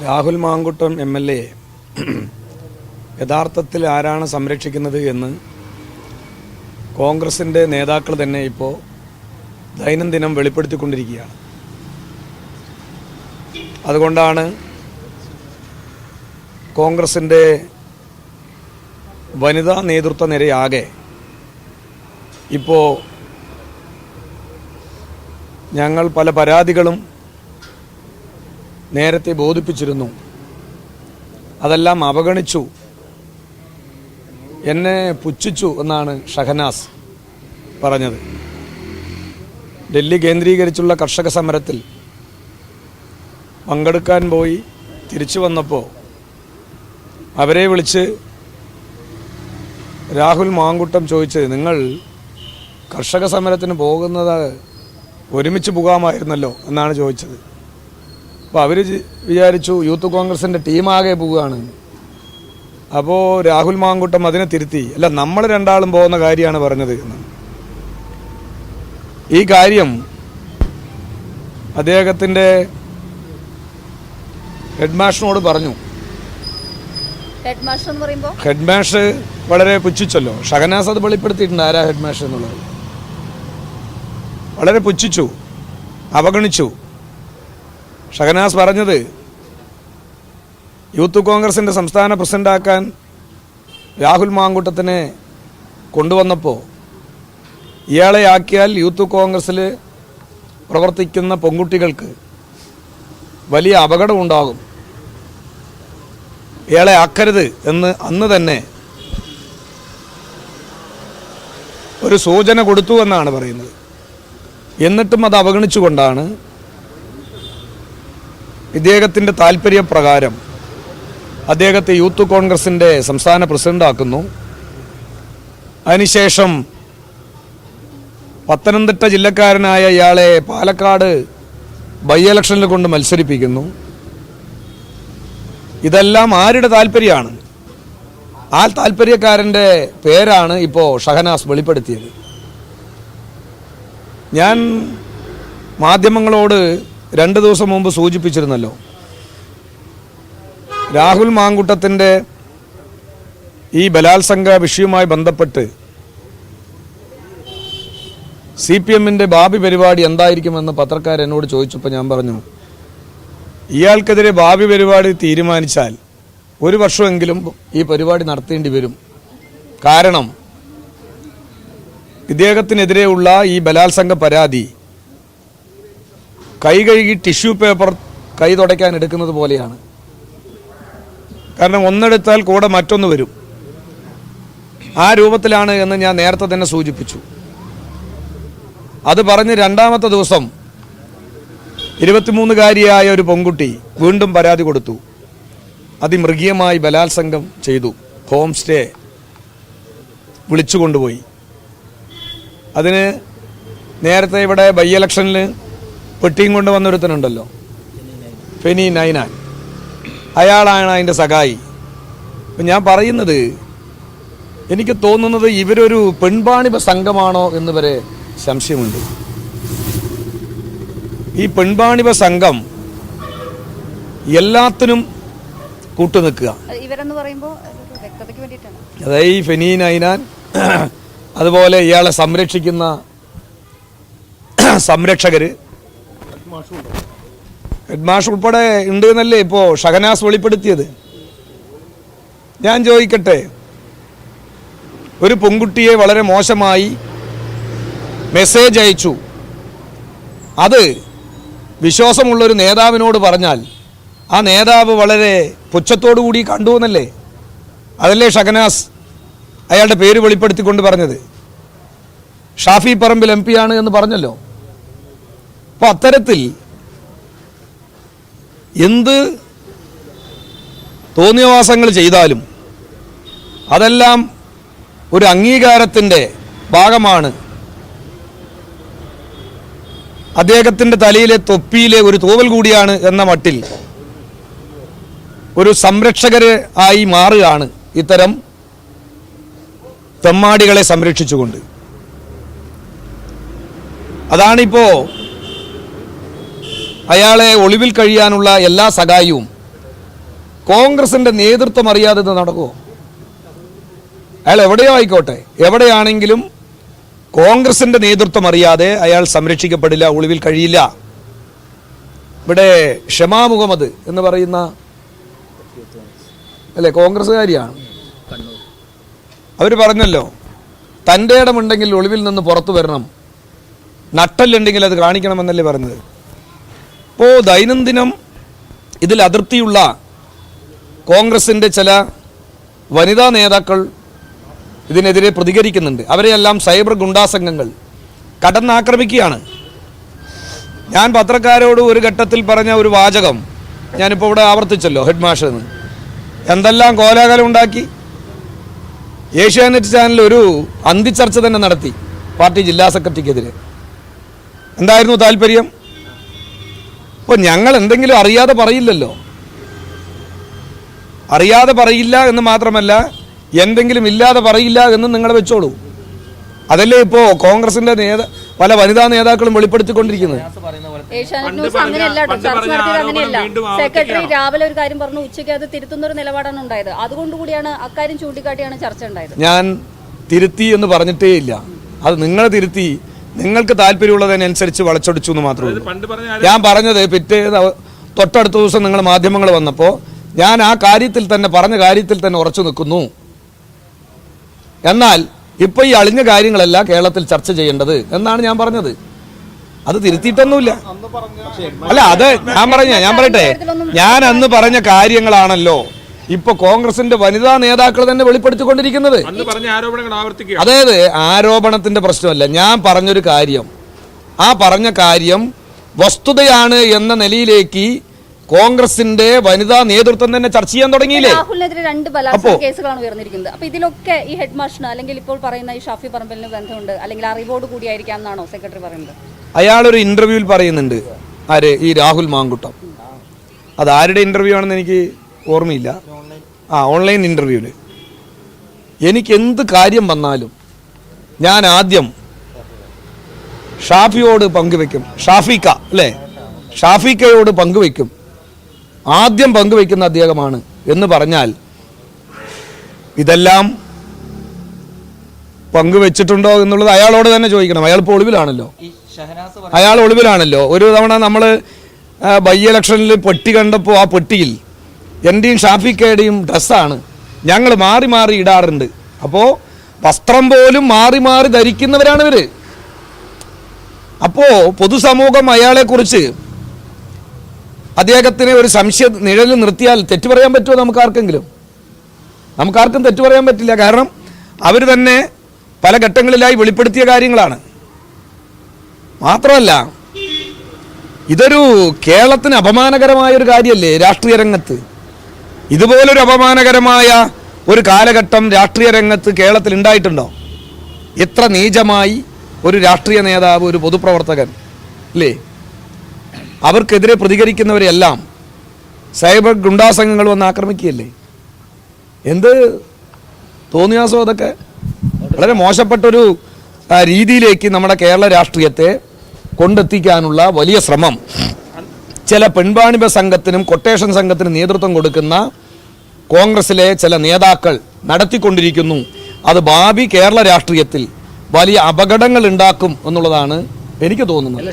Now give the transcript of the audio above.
Rahul Mankoottam MLA യഥാർത്ഥത്തിൽ ആരാണ് സംരക്ഷിക്കുന്നത് എന്ന് കോൺഗ്രസിൻ്റെ നേതാക്കൾ തന്നെ ഇപ്പോൾ ദൈനംദിനം വെളിപ്പെടുത്തിക്കൊണ്ടിരിക്കുകയാണ്. അതുകൊണ്ടാണ് കോൺഗ്രസിൻ്റെ വനിതാ നേതൃത്വ നിരയാകെ ഇപ്പോൾ ഞങ്ങൾ പല പരാതികളും നേരത്തെ ബോധിപ്പിച്ചിരുന്നു, അതെല്ലാം അവഗണിച്ചു, എന്നെ പുച്ഛിച്ചു എന്നാണ് ഷഹനാസ് പറഞ്ഞത്. ഡൽഹി കേന്ദ്രീകരിച്ചുള്ള കർഷക സമരത്തിൽ പങ്കെടുക്കാൻ പോയി തിരിച്ചു വന്നപ്പോൾ അവരെ വിളിച്ച് രാഹുൽ മാങ്കുട്ടം ചോദിച്ചത്, നിങ്ങൾ കർഷക സമരത്തിന് പോകുന്നത് ഒരുമിച്ച് പോകാമായിരുന്നല്ലോ എന്നാണ് ചോദിച്ചത്. അപ്പോൾ അവർ വിചാരിച്ചു യൂത്ത് കോൺഗ്രസിൻ്റെ ടീമാകെ പോവുകയാണ്. അപ്പോൾ രാഹുൽ മാങ്കുട്ടം അതിനെ തിരുത്തി, അല്ല നമ്മൾ രണ്ടാളും പോകുന്ന കാര്യമാണ് പറഞ്ഞത് എന്ന്. ഈ കാര്യം അദ്ദേഹത്തിൻ്റെ ഹെഡ്മാസ്റ്ററിനോട് പറഞ്ഞു. ഹെഡ്മാസ്റ്റർ വളരെ പുച്ഛിച്ചല്ലോ. ഷഹനാസ് അത് വെളിപ്പെടുത്തിയിട്ടുണ്ട് ആരാ ഹെഡ്മാസ്റ്റർ എന്നുള്ളത്. വളരെ പുച്ഛിച്ചു, അവഗണിച്ചു. ഷഹനാസ് പറഞ്ഞത് യൂത്ത് കോൺഗ്രസിൻ്റെ സംസ്ഥാന പ്രസിഡന്റാക്കാൻ രാഹുൽ മാങ്കുട്ടത്തിനെ കൊണ്ടുവന്നപ്പോൾ ഇയാളെ ആക്കിയാൽ യൂത്ത് കോൺഗ്രസ്സിൽ പ്രവർത്തിക്കുന്ന പെൺകുട്ടികൾക്ക് വലിയ അപകടമുണ്ടാകും, ഇയാളെ ആക്കരുത് എന്ന് അന്ന് തന്നെ ഒരു സൂചന കൊടുത്തു എന്നാണ് പറയുന്നത്. എന്നിട്ടും അത് അവഗണിച്ചുകൊണ്ടാണ് ഇദ്ദേഹത്തിൻ്റെ താല്പര്യപ്രകാരം അദ്ദേഹത്തെ യൂത്ത് കോൺഗ്രസിൻ്റെ സംസ്ഥാന പ്രസിഡന്റാക്കുന്നു. അതിനുശേഷം പത്തനംതിട്ട ജില്ലക്കാരനായ ഇയാളെ പാലക്കാട് ബൈ ഇലക്ഷനിൽ കൊണ്ട് മത്സരിപ്പിക്കുന്നു. ഇതെല്ലാം ആരുടെ താല്പര്യമാണ്? ആ താല്പര്യക്കാരൻ്റെ പേരാണ് ഇപ്പോൾ ഷഹനാസ് വെളിപ്പെടുത്തിയത്. ഞാൻ മാധ്യമങ്ങളോട് 2 ദിവസം മുമ്പ് സൂചിപ്പിച്ചിരുന്നല്ലോ, രാഹുൽ മാങ്കുട്ടത്തിൻ്റെ ഈ ബലാത്സംഗ വിഷയവുമായി ബന്ധപ്പെട്ട് CPMൻ്റെ ഭാവി പരിപാടി എന്തായിരിക്കുമെന്ന് പത്രക്കാർ എന്നോട് ചോദിച്ചപ്പോൾ ഞാൻ പറഞ്ഞു, ഇയാൾക്കെതിരെ ഭാവി പരിപാടി തീരുമാനിച്ചാൽ 1 വർഷമെങ്കിലും ഈ പരിപാടി നടത്തേണ്ടി വരും. കാരണം ഇദ്ദേഹത്തിനെതിരെയുള്ള ഈ ബലാത്സംഗ പരാതി കൈ കഴുകി ടിഷ്യൂ പേപ്പർ കൈ തുടയ്ക്കാൻ എടുക്കുന്നത് പോലെയാണ്. കാരണം ഒന്നെടുത്താൽ കൂടെ മറ്റൊന്ന് വരും. ആ രൂപത്തിലാണ് എന്ന് ഞാൻ നേരത്തെ തന്നെ സൂചിപ്പിച്ചു. അത് പറഞ്ഞ് 2ാമത്തെ ദിവസം 23-കാരിയായ ഒരു പെൺകുട്ടി വീണ്ടും പരാതി കൊടുത്തു. അതിമൃഗീയമായി ബലാത്സംഗം ചെയ്തു, ഹോം സ്റ്റേ വിളിച്ചുകൊണ്ടുപോയി. അതിന് നേരത്തെ ഇവിടെ ബൈ ഇലക്ഷനിൽ പെട്ടിയും കൊണ്ട് വന്നൊരുത്തനുണ്ടല്ലോ, ഫെനി നൈനാൻ, അയാളാണ് അതിൻ്റെ സഹായി. അപ്പം ഞാൻ പറയുന്നത്, എനിക്ക് തോന്നുന്നത് ഇവരൊരു പെൺവാണിഭ സംഘമാണോ എന്ന് വരെ സംശയമുണ്ട്. ഈ പെൺവാണിഭ സംഘം എല്ലാത്തിനും കൂട്ടുനിൽക്കുക. അതായത് ഈ ഫെനി നൈനാൻ, അതുപോലെ ഇയാളെ സംരക്ഷിക്കുന്ന സംരക്ഷകര്, ഹെഡ്മാസ്റ്റർ ഉൾപ്പെടെ ഉണ്ട് എന്നല്ലേ ഇപ്പോൾ ഷഹനാസ് വെളിപ്പെടുത്തിയത്. ഞാൻ ചോദിക്കട്ടെ, ഒരു പെൺകുട്ടിയെ വളരെ മോശമായി മെസ്സേജ് അയച്ചു, അത് വിശ്വാസമുള്ളൊരു നേതാവിനോട് പറഞ്ഞാൽ ആ നേതാവ് വളരെ പുച്ഛത്തോടു കൂടി കണ്ടു എന്നല്ലേ? അതല്ലേ ഷഹനാസ് അയാളുടെ പേര് വെളിപ്പെടുത്തിക്കൊണ്ട് പറഞ്ഞത്? ഷാഫി പറമ്പിൽ MP ആണ് എന്ന് പറഞ്ഞല്ലോ. അപ്പോൾ അത്തരത്തിൽ എന്ത് തോന്നിയവാസങ്ങൾ ചെയ്താലും അതെല്ലാം ഒരു അംഗീകാരത്തിൻ്റെ ഭാഗമാണ്. അദ്ദേഹത്തിൻ്റെ തലയിലെ തൊപ്പിയിലെ ഒരു തൂവൽ കൂടിയാണ് എന്ന മട്ടിൽ ഒരു സംരക്ഷകര് ആയി മാറുകയാണ് ഇത്തരം തെമ്മാടികളെ സംരക്ഷിച്ചുകൊണ്ട്. അതാണിപ്പോൾ അയാളെ ഒളിവിൽ കഴിയാനുള്ള എല്ലാ സഹായവും കോൺഗ്രസിന്റെ നേതൃത്വം അറിയാതെ ഇത് നടക്കുമോ? അയാൾ എവിടെയോ ആയിക്കോട്ടെ, എവിടെയാണെങ്കിലും കോൺഗ്രസിന്റെ നേതൃത്വം അറിയാതെ അയാൾ സംരക്ഷിക്കപ്പെടില്ല, ഒളിവിൽ കഴിയില്ല. ഇവിടെ ഷമാ മുഹമ്മദ് എന്ന് പറയുന്ന അല്ലേ കോൺഗ്രസ്സുകാരിയാണ്. അവർ പറഞ്ഞല്ലോ, തൻ്റെ ഇടമുണ്ടെങ്കിൽ ഒളിവിൽ നിന്ന് പുറത്തു വരണം, നട്ടല്ലുണ്ടെങ്കിൽ അത് കാണിക്കണമെന്നല്ലേ പറഞ്ഞത്. ഇപ്പോൾ ദൈനംദിനം ഇതിൽ അതിർത്തിയുള്ള കോൺഗ്രസിൻ്റെ ചില വനിതാ നേതാക്കൾ ഇതിനെതിരെ പ്രതികരിക്കുന്നുണ്ട്. അവരെയെല്ലാം സൈബർ ഗുണ്ടാസംഘങ്ങൾ കടന്നാക്രമിക്കുകയാണ്. ഞാൻ പത്രക്കാരോട് ഒരു ഘട്ടത്തിൽ പറഞ്ഞ ഒരു വാചകം ഞാനിപ്പോൾ ഇവിടെ ആവർത്തിച്ചല്ലോ, ഹെഡ് മാഷ് എന്ന്. എന്തെല്ലാം കോലാഹലം ഉണ്ടാക്കി. ഏഷ്യാനെറ്റ് ചാനൽ ഒരു അന്തിച്ചർച്ച തന്നെ നടത്തി പാർട്ടി ജില്ലാ സെക്രട്ടറിക്കെതിരെ. എന്തായിരുന്നു താല്പര്യം? അപ്പോൾ ഞങ്ങൾ എന്തെങ്കിലും അറിയാതെ പറയില്ലല്ലോ. അറിയാതെ പറയില്ല എന്ന് മാത്രമല്ല, എന്തെങ്കിലും ഇല്ലാതെ പറയില്ല എന്ന് നിങ്ങൾ വെച്ചോളൂ. അതല്ലേ ഇപ്പോൾ കോൺഗ്രസിന്റെ പല വനിതാ നേതാക്കളും വെളിപ്പെടുത്തിക്കൊണ്ടിരിക്കുന്നത്. സെക്രട്ടറി രാവിലെ ഒരു കാര്യം പറഞ്ഞു, ഉച്ചയ്ക്ക് അത് തിരുത്തുന്ന ഒരു നിലപാടാണ് ഉണ്ടായത്. അതുകൊണ്ടുകൂടിയാണ് അക്കാര്യം ചൂണ്ടിക്കാട്ടിയാണ് ചർച്ച ഉണ്ടായത്. ഞാൻ തിരുത്തി എന്ന് പറഞ്ഞിട്ടേ ഇല്ല. അത് നിങ്ങൾ തിരുത്തി, നിങ്ങൾക്ക് താല്പര്യമുള്ളതിനനുസരിച്ച് വളച്ചൊടിച്ചു എന്ന് മാത്രമേ ഉള്ളൂ. ഞാൻ പറഞ്ഞത് തൊട്ടടുത്ത ദിവസം നിങ്ങൾ മാധ്യമങ്ങൾ വന്നപ്പോൾ ഞാൻ ആ കാര്യത്തിൽ തന്നെ പറഞ്ഞ കാര്യത്തിൽ തന്നെ ഉറച്ചു നിൽക്കുന്നു. എന്നാൽ ഇപ്പൊ ഈ അളിഞ്ഞ കാര്യങ്ങളല്ല കേരളത്തിൽ ചർച്ച ചെയ്യേണ്ടത് എന്നാണ് ഞാൻ പറഞ്ഞത്. അത് തിരുത്തിയിട്ടൊന്നുമില്ല. അല്ല, അത് ഞാൻ പറയട്ടെ, ഞാൻ അന്ന് പറഞ്ഞ കാര്യങ്ങളാണല്ലോ ഇപ്പൊ കോൺഗ്രസിന്റെ വനിതാ നേതാക്കൾ തന്നെ വെളിപ്പെടുത്തിക്കൊണ്ടിരിക്കുന്നത്. അതായത് ആരോപണത്തിന്റെ പ്രശ്നമല്ല, ഞാൻ പറഞ്ഞൊരു കാര്യം, ആ പറഞ്ഞ കാര്യം വസ്തുതയാണ് എന്ന നിലയിലേക്ക് കോൺഗ്രസിന്റെ വനിതാ നേതൃത്വം തന്നെ ചർച്ച ചെയ്യാൻ തുടങ്ങിയില്ലേ? രാഹുലിനെതിരെ 2 ബലാത്സംഗ കേസുകളാണ് ഉയർന്നിരിക്കുന്നത്. അപ്പൊ ഇതിലൊക്കെ ഈ ഹെഡ് മാഷിന് അല്ലെങ്കിൽ ഇപ്പോൾ പറയുന്ന ഈ ഷാഫി പറമ്പലിന് ബന്ധമുണ്ട്, അല്ലെങ്കിൽ അറിവോട് കൂടിയായിരിക്കാം എന്നാണോ സെക്രട്ടറി പറയുന്നത്? അയാളൊരു ഇന്റർവ്യൂവിൽ പറയുന്നുണ്ട്. ആര്? ഈ രാഹുൽ മാങ്കുട്ടം. അത് ആരുടെ ഇന്റർവ്യൂ ആണെന്ന് എനിക്ക് ഓർമ്മയില്ല. ഓൺലൈൻ ഇന്റർവ്യൂവിൽ എനിക്ക് എന്ത് കാര്യം വന്നാലും ഞാൻ ആദ്യം ഷാഫിയോട് പങ്കുവെക്കും. ഷാഫിക്കയോട് പങ്കുവെക്കും. ആദ്യം പങ്കുവെക്കുന്ന അദ്ദേഹമാണ് എന്ന് പറഞ്ഞാൽ ഇതെല്ലാം പങ്കുവെച്ചിട്ടുണ്ടോ എന്നുള്ളത് അയാളോട് തന്നെ ചോദിക്കണം. അയാൾ ഇപ്പോൾ ഒളിവിലാണല്ലോ. ഒരു തവണ നമ്മൾ ബൈ ഇലക്ഷനിൽ പെട്ടി കണ്ടപ്പോൾ ആ പെട്ടിയിൽ എൻ്റെയും ഷാഫിക്കയുടെയും ഡ്രസ്സാണ് ഞങ്ങൾ മാറി മാറി ഇടാറുണ്ട്. അപ്പോൾ വസ്ത്രം പോലും മാറി മാറി ധരിക്കുന്നവരാണ് ഇവർ. അപ്പോൾ പൊതുസമൂഹം അയാളെക്കുറിച്ച് അദ്ദേഹത്തിനെ ഒരു സംശയ നിഴലിൽ നിർത്തിയാൽ തെറ്റു പറയാൻ പറ്റുമോ? നമുക്കാർക്കും തെറ്റു പറയാൻ പറ്റില്ല. കാരണം അവർ തന്നെ പല ഘട്ടങ്ങളിലായി വെളിപ്പെടുത്തിയ കാര്യങ്ങളാണ്. മാത്രമല്ല, ഇതൊരു കേരളത്തിന് അപമാനകരമായ ഒരു കാര്യമല്ലേ രാഷ്ട്രീയ രംഗത്ത്? ഇതുപോലൊരു അപമാനകരമായ ഒരു കാലഘട്ടം രാഷ്ട്രീയ രംഗത്ത് കേരളത്തിൽ ഉണ്ടായിട്ടുണ്ടോ? എത്ര നീചമായി ഒരു രാഷ്ട്രീയ നേതാവ്, ഒരു പൊതുപ്രവർത്തകൻ അല്ലേ, അവർക്കെതിരെ പ്രതികരിക്കുന്നവരെല്ലാം സൈബർ ഗുണ്ടാസംഘങ്ങൾ വന്ന് ആക്രമിക്കുകയല്ലേ? എന്ത് തോന്നിയാസോ അതൊക്കെ? വളരെ മോശപ്പെട്ടൊരു രീതിയിലേക്ക് നമ്മുടെ കേരള രാഷ്ട്രീയത്തെ കൊണ്ടെത്തിക്കാനുള്ള വലിയ ശ്രമം ചില പെൺവാണിഭ സംഘത്തിനും കൊട്ടേഷൻ സംഘത്തിനും നേതൃത്വം കൊടുക്കുന്ന കോൺഗ്രസിലെ ചില നേതാക്കൾ നടത്തിക്കൊണ്ടിരിക്കുന്നു. അത് ഭാവി കേരള രാഷ്ട്രീയത്തിൽ വലിയ അപകടങ്ങൾ ഉണ്ടാക്കും എന്നുള്ളതാണ് എനിക്ക് തോന്നുന്നത്.